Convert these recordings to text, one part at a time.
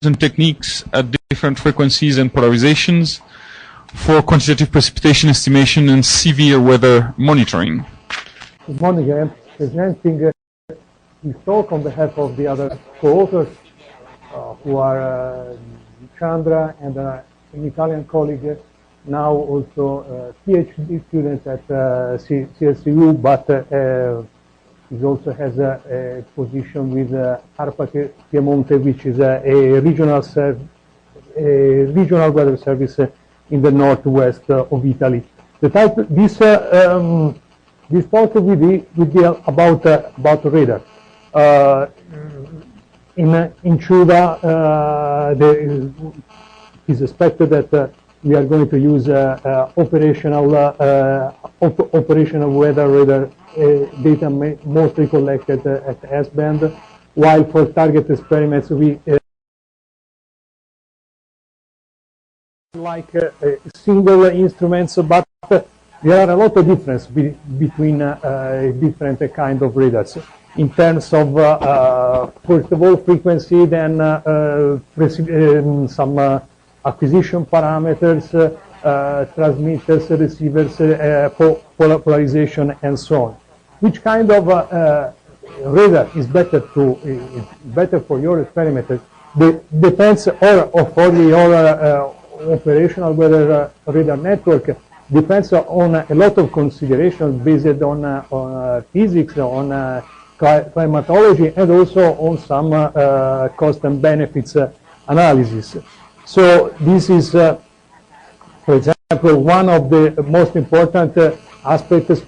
and techniques at different frequencies and polarizations for quantitative precipitation estimation and severe weather monitoring. Good morning. I am presenting this talk on behalf of the other co-authors who are Chandra and an Italian colleague, now also PhD student at CSU, but he also has a position with ARPA Piemonte, which is a regional weather service in the northwest of Italy. This talk will be about radar. In Chuda, it is expected that we are going to use operational weather radar data mostly collected at S-band, while for target experiments we like single instruments, but there are a lot of difference between different kind of radars in terms of first of all frequency, then some acquisition parameters, transmitters, receivers, polarization, and so on. Which kind of radar is better for your experiment? Depends, or for your operational weather radar network, depends on a lot of considerations based on physics, on climatology, and also on some cost and benefits analysis. So this is, for example, one of the most important aspects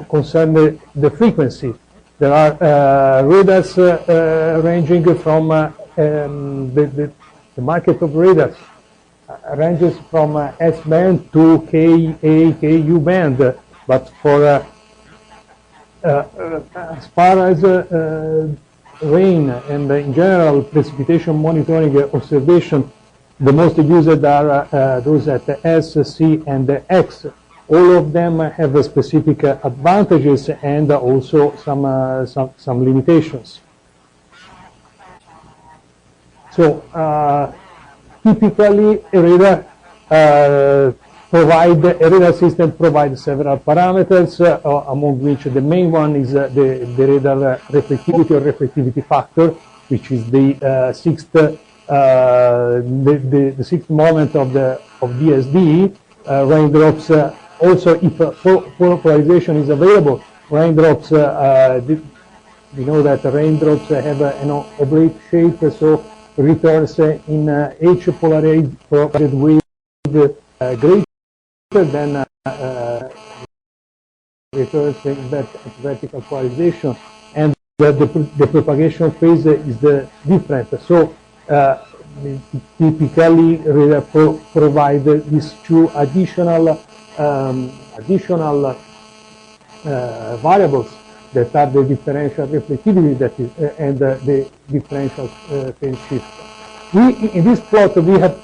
concerning the frequency. There are radars ranging from the market of radars ranges from S-band to Ka, Ku band, but for as far as rain and in general precipitation monitoring observation, the most used are those at S, C, and X. All of them have specific advantages and also some limitations. So typically, a radar system provides several parameters, among which the main one is the radar reflectivity or reflectivity factor, which is the sixth moment of DSD. Raindrops, also if polarization is available, raindrops, we know that raindrops have an oblique shape, so returns in H polarized wave greater than returns in vertical polarization, and the propagation phase is different. So typically radar provide these two additional variables that are the differential reflectivity and the differential phase shift. In this plot we have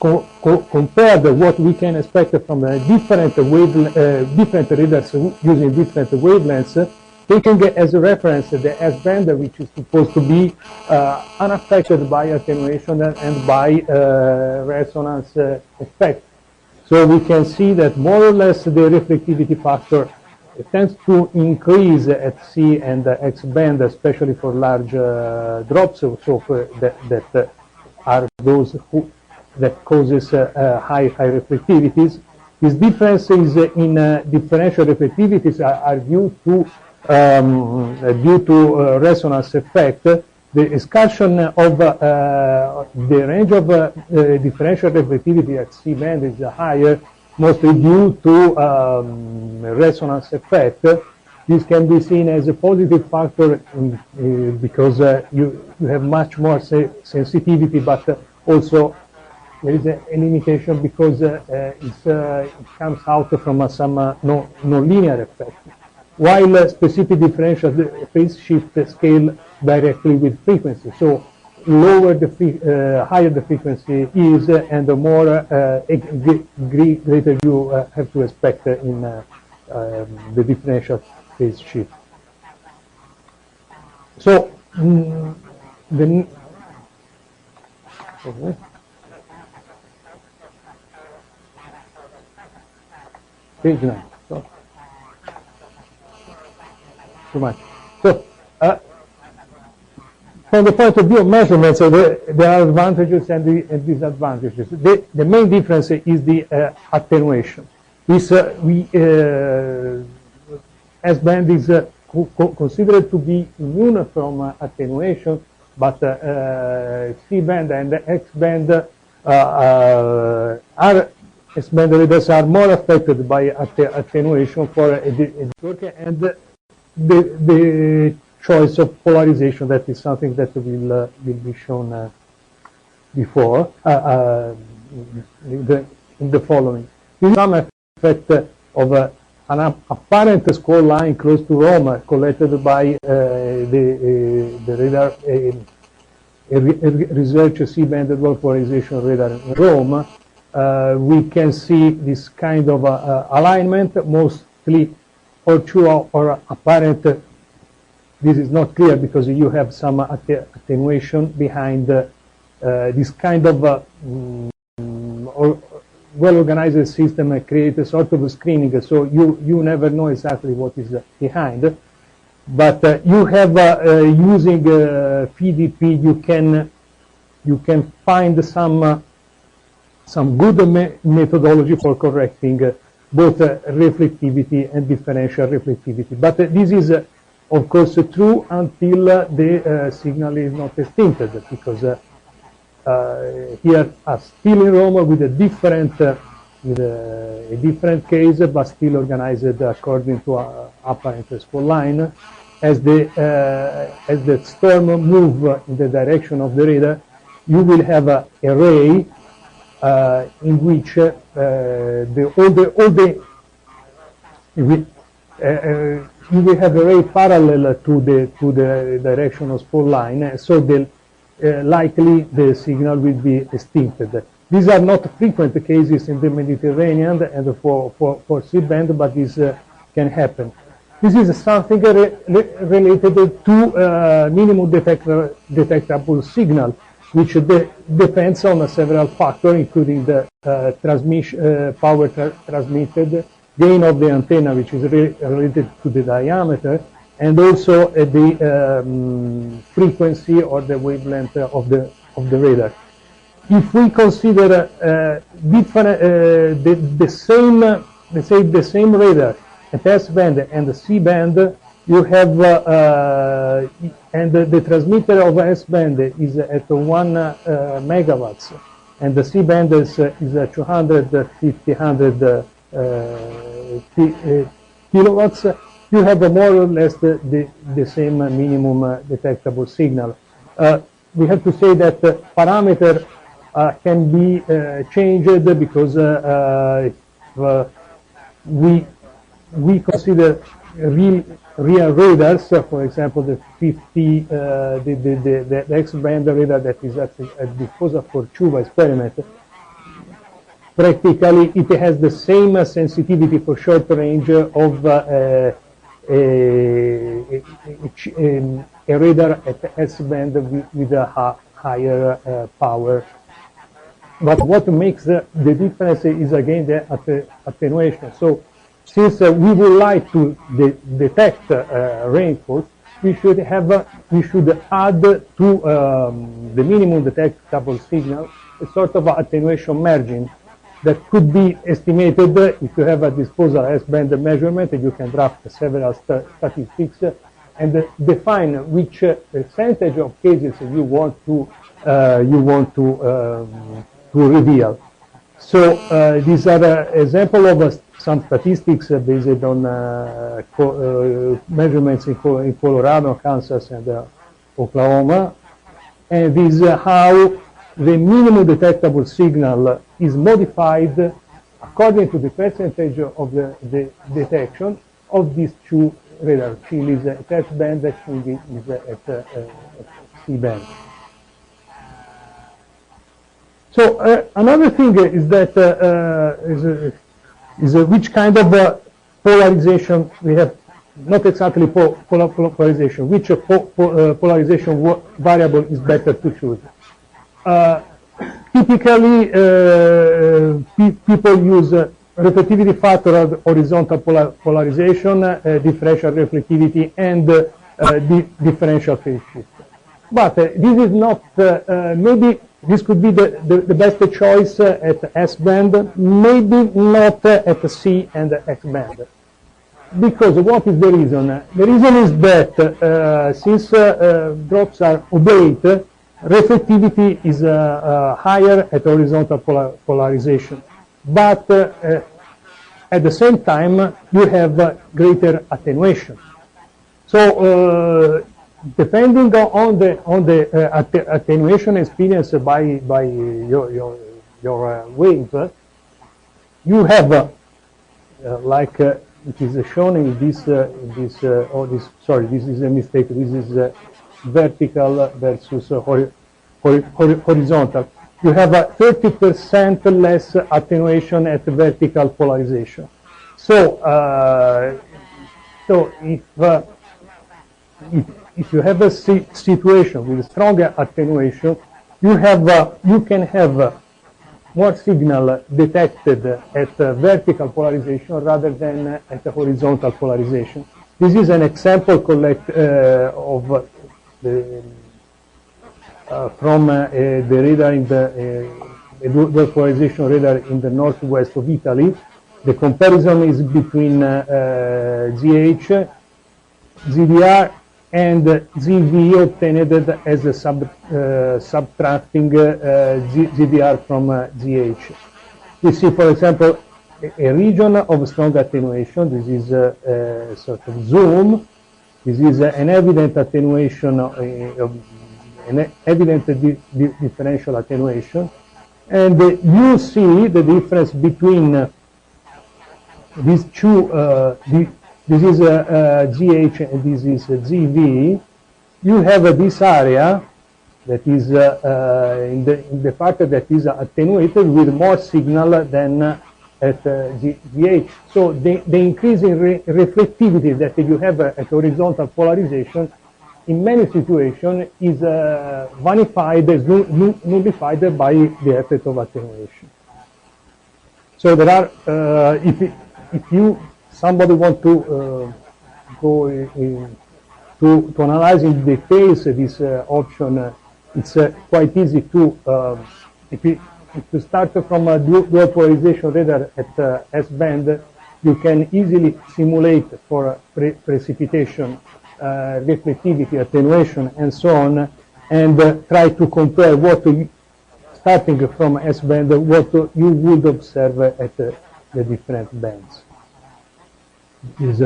compared what we can expect from different radars using different wavelengths, taking as a reference the S-band, which is supposed to be unaffected by attenuation and by resonance effect. So we can see that more or less the reflectivity factor tends to increase at C and X-band, especially for large drops, so for that are those that causes high reflectivities. These differences in differential reflectivities are due to resonance effect. The excursion of the range of differential reflectivity at C band is higher, mostly due to resonance effect. This can be seen as a positive factor because you have much more sensitivity, but also there is a limitation because it comes out from some non-linear effect. While specific differential phase shift scale directly with frequency. So higher the frequency is, and the more greater you have to expect in the differential phase shift. So Okay. Page 9. So, too much. So, from the point of view of measurements, there are advantages and disadvantages. The main difference is the attenuation. S-band is considered to be immune from attenuation, but C-band and X-band S-band radars are more affected by attenuation for and the choice of polarization, that is something that will be shown before in the following. Some effect of an apparent score line close to Rome collected by the radar research C-band dual polarization radar in Rome. We can see this kind of alignment, mostly or apparent. This is not clear because you have some attenuation behind this kind of well-organized system create a sort of screening, so you never know exactly what is behind. But you have using PDP, you can find some good methodology for correcting both reflectivity and differential reflectivity. But this is of course true until the signal is not extincted, because here still in Rome with a different case, but still organized according to apparent score line. As the storm move in the direction of the radar, you will have a ray in which you will have a ray parallel to the direction of spore line, so likely the signal will be extincted. These are not frequent cases in the Mediterranean and for C-band, but this can happen. This is something related to minimum detectable signal, which depends on several factors, including the power transmitted, gain of the antenna, which is related to the diameter, and also the frequency or the wavelength of the radar. If we consider the same radar at S-band and the C-band, you have and the transmitter of S-band is at 1 megawatts, and the C-band is 250 kilowatts. You have more or less the same minimum detectable signal. We have to say that parameter can be changed because we consider real radars, for example, the 50, the X-band radar that is at disposal for Chuva experiment. Practically, it has the same sensitivity for short range of a radar at S-band with a higher power. But what makes the difference is again the attenuation. So, since we would like to detect rainfall, we should add to the minimum detectable signal a sort of attenuation margin that could be estimated if you have at disposal S-band measurement, and you can draft several statistics and define which percentage of cases you want to reveal. So these are example of some statistics based on measurements in Colorado, Kansas, and Oklahoma, and this is how the minimum detectable signal is modified according to the percentage of the detection of these two radars. Chile is at S-band, Chile is at C-band. So another thing is that is which kind of polarization we have. Not exactly polarization. Which polarization variable is better to choose? Typically, people use reflectivity factor of horizontal polarization, differential reflectivity, and differential phase shift. But this is not, maybe this could be the best choice at S band, maybe not at C and X band. Because what is the reason? The reason is that since drops are oblate, reflectivity is higher at horizontal polarization. But at the same time, you have greater attenuation. So depending on the attenuation experienced by your wave, you have like it is shown in this sorry, this is a mistake. This is vertical versus horizontal. You have 30% less attenuation at vertical polarization. So, if you have a situation with stronger attenuation, you can have more signal detected at vertical polarization rather than at horizontal polarization. This is an example of from the radar in the polarization radar in the northwest of Italy. The comparison is between ZH, ZDR, and ZV obtained as a subtracting ZDR from ZH. We see, for example, a region of strong attenuation. This is a sort of zoom. This is an evident attenuation, an evident differential attenuation. And you see the difference between these two, this is GH and this is ZV. You have this area that is in the part that is attenuated with more signal than at GH. So the increase in reflectivity that you have at horizontal polarization in many situations is vanified, is nullified by the effect of attenuation. So there are, if somebody want to go to analyze in details this option, it's quite easy to, if you start from a dual polarization radar at S band, you can easily simulate for precipitation, reflectivity, attenuation, and so on, and try to compare what, starting from S band, what you would observe at the different bands. Is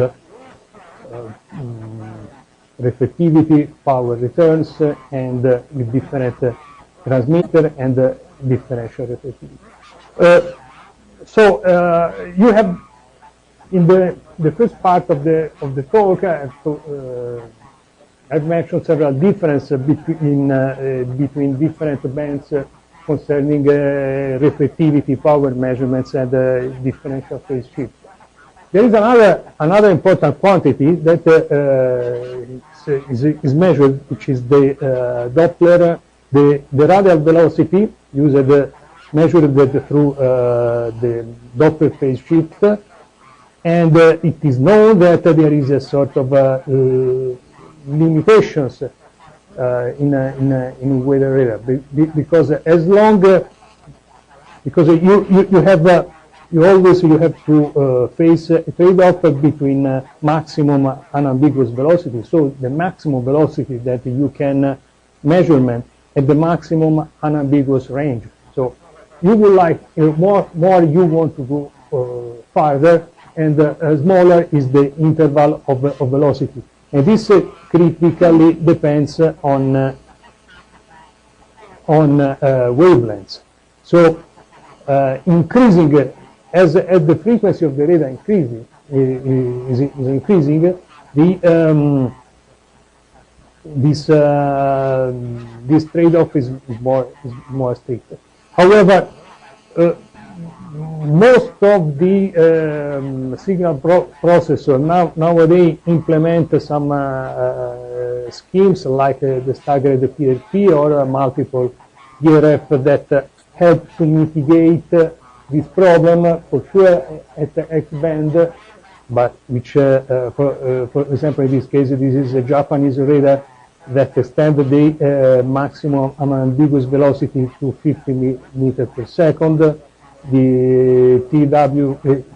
reflectivity, power returns, and different transmitter and differential reflectivity. So you have in the first part of the talk, I've mentioned several differences between different bands concerning reflectivity, power measurements, and differential phase shift. There is another important quantity that is measured, which is the Doppler, the radial velocity used measured through the Doppler phase shift, and it is known that there is a sort of limitations in weather radar because as long because you always have to face a trade-off between maximum unambiguous velocity, so the maximum velocity that you can measurement at the maximum unambiguous range. So you would like more you want to go farther, and smaller is the interval of velocity. And this critically depends on wavelengths. So increasing as the frequency of the radar increasing is increasing, this trade-off is more strict. However, most of the signal processors nowadays implement some schemes like the staggered PRP or multiple PRF that help to mitigate this problem, for sure at the X-band, but which, for example, in this case, this is a Japanese radar that extends the maximum unambiguous velocity to 50 meters per second. The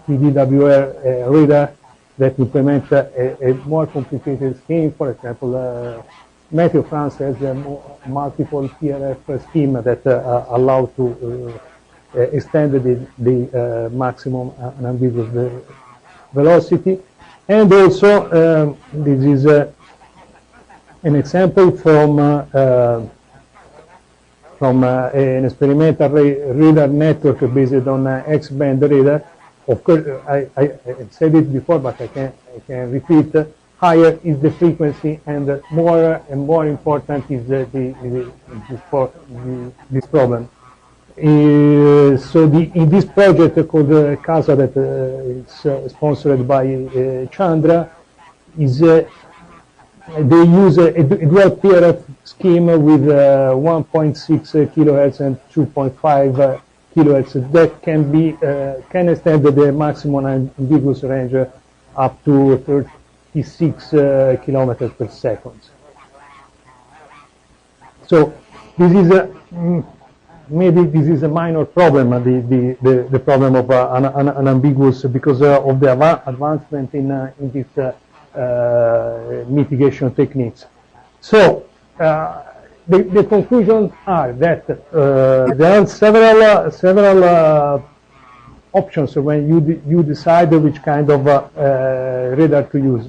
TDWR radar that implements a more complicated scheme. For example, Meteo France has a multiple PRF scheme that allow to extend the maximum unambiguous velocity. And also, this is an example from an experimental radar network based on X-band radar. Of course, I said it before, but I can repeat. Higher is the frequency, and more important is this problem. So in this project called CASA, that is sponsored by Chandra, is they use a dual PRF scheme with 1.6 kilohertz and 2.5 kilohertz that can extend the maximum ambiguous range up to 36 kilometers per second. So this is maybe this is a minor problem, the problem of unambiguous, because of the advancement in these mitigation techniques. So the conclusions are that there are several options when you decide which kind of radar to use.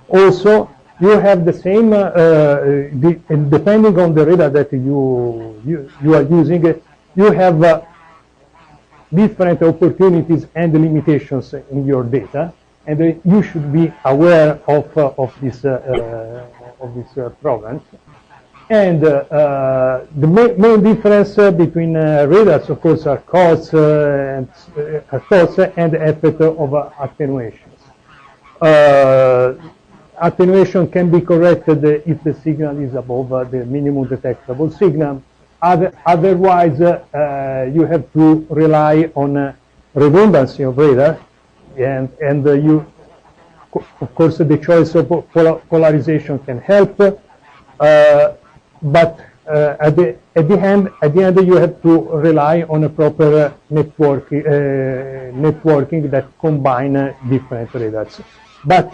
Also, you have the same, depending on the radar that you are using, you have different opportunities and limitations in your data, and you should be aware of these problems. And the main difference between radars, of course, are costs and effect of attenuations. Attenuation can be corrected if the signal is above the minimum detectable signal. Otherwise, you have to rely on redundancy of radar, and you, of course, the choice of polarization can help. But at the end, you have to rely on a proper networking that combine different radars. But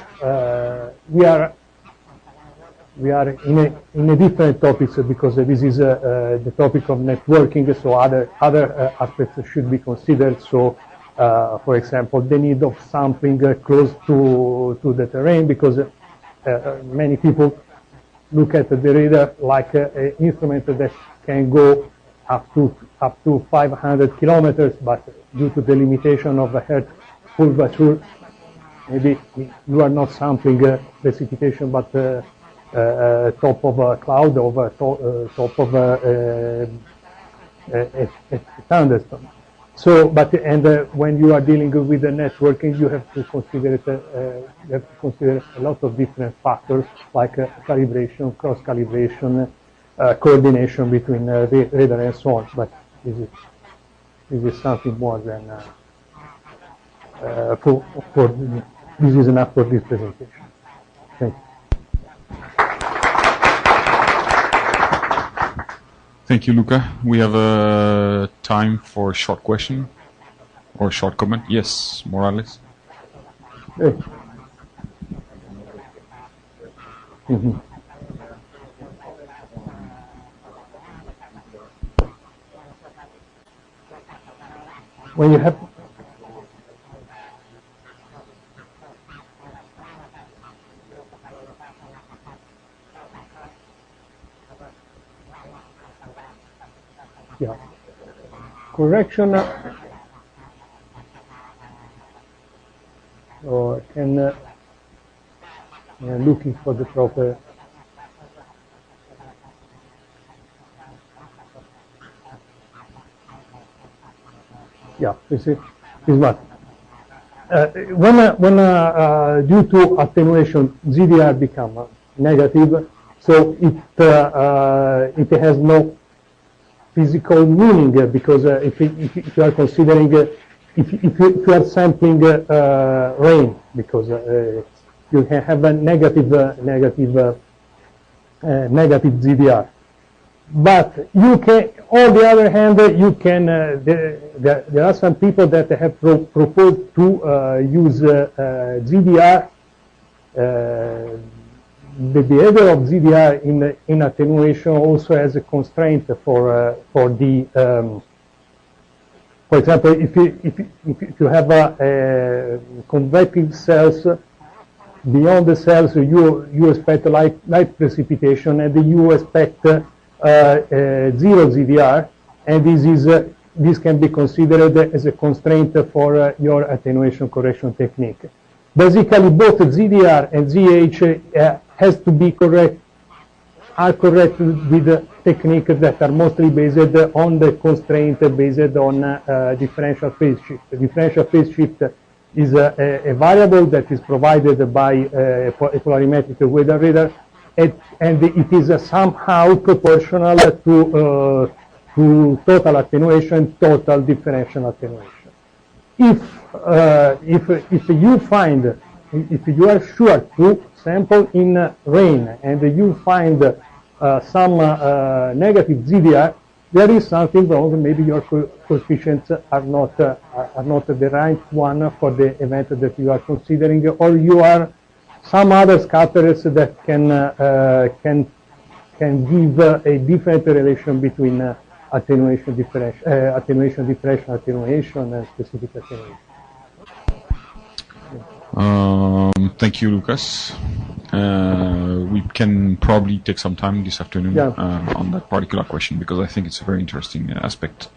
we are in a different topics, because this is the topic of networking. So other aspects should be considered. So, for example, the need of sampling close to the terrain, because many people look at the radar like an instrument that can go up to 500 kilometers, but due to the limitation of the Earth curvature, maybe you are not sampling precipitation, but top of a cloud, over top of a thunderstorm. So, when you are dealing with the networking, you have to consider a lot of different factors, like calibration, cross calibration, coordination between the radar and so on. But this is something more than this is enough for this presentation. Thank you. Thank you, Luca. We have time for a short question or short comment. Yes, Morales. Hey. Mm-hmm. When you have correction or looking for the proper this is what when due to attenuation ZDR become negative, so it has no physical meaning, because if you are considering, if you are sampling rain, because you can have a negative ZDR. But you can, on the other hand, you can. There are some people that have proposed to use ZDR. The behavior of ZDR in attenuation also has a constraint for the. For example, if you have a convective cells, beyond the cells you expect light precipitation, and you expect zero ZDR, and this can be considered as a constraint for your attenuation correction technique. Basically, both ZDR and ZH has to be correct, are correct with techniques that are mostly based on the constraint based on differential phase shift. The differential phase shift is a variable that is provided by a polarimetric weather radar, and it is somehow proportional to total attenuation, total differential attenuation. If you find, if you are sure to sample in rain and you find some negative ZDR, there is something wrong. Maybe your coefficients are not the right one for the event that you are considering, or you are some other scatterers that can give a different relation between attenuation differential attenuation and specific attenuation. Thank you, Lucas. We can probably take some time this afternoon on that particular question, because I think it's a very interesting aspect.